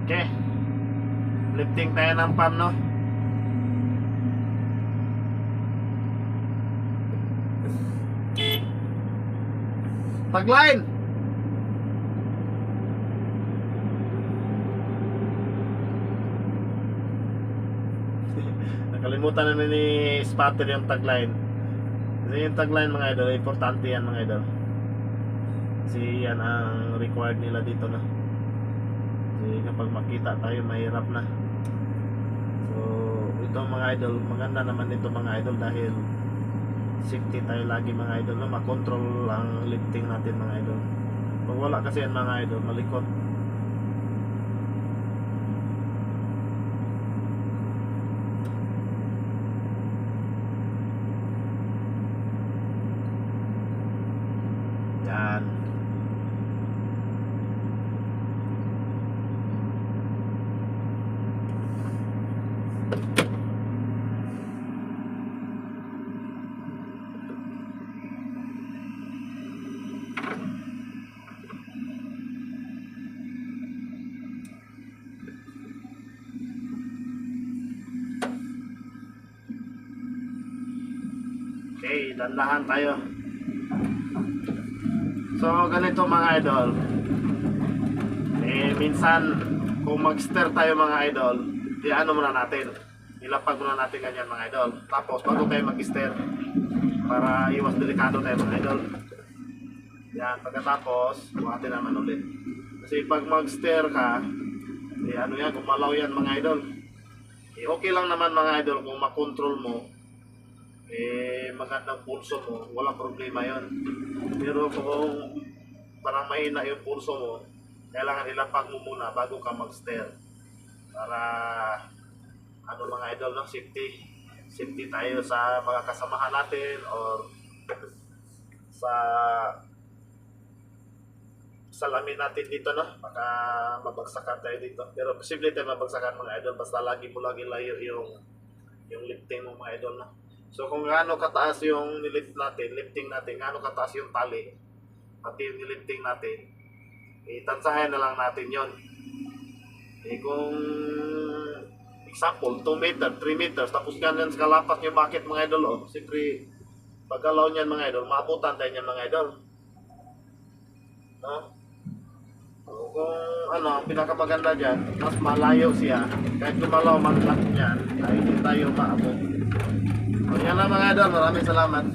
Okay. Lifting tayo ng pump, no? Tagline! Nakalimutan na ni spotter yung tagline. Kasi yung tagline, mga idol, importante yan, mga idol. Kasi yan ang required nila dito, no? Kasi kapag makita tayo, mahirap na. So ito, mga idol, maganda naman ito, mga idol, dahil safety tayo lagi, mga idol, no? Makontrol ang lifting natin, mga idol. Pag wala kasi yan, mga idol, malikot. Yan. Okay, dandahan tayo. So ganito, mga idol, minsan kung mag-stir tayo, mga idol, ano muna natin, ilapag muna natin ganyan, mga idol. Tapos bago tayo mag-stir, para iwas delikado tayo, mga idol. Yan, pagkatapos buhatin naman ulit. Kasi pag mag-stir ka, ano yan, gumalaw yan, mga idol. Okay lang naman, mga idol, kung makontrol mo, magandang pulso mo, walang problema yon. Pero kung parang mahina yung pulso mo, kailangan ilapag mo muna bago ka mag-stir, para ano, mga idol, no? Safety tayo sa mga kasamahan natin, or sa salamin natin dito, no? Baka mabagsakan tayo dito, pero posible tayo mabagsakan, mga idol, basta lagi mo lagi layo yung lifting mo, mga idol, no? So kung gaano kataas yung lifting natin, gaano kataas yung tali, pati yung nilifting natin, tansahin na lang natin yon. Kung example, 2 meter, 3 meters, tapos ganyan sa kalapat yung bucket, mga idol, oh, siyempre pagkalaw niyan, mga idol, maabutan tayo niyan, mga idol, no? So, kung ang pinakamaganda dyan, mas malayo siya, kahit lumalaw man lang yan, ay hindi tayo maabot. So, yan lang, mga idol, maraming salamat.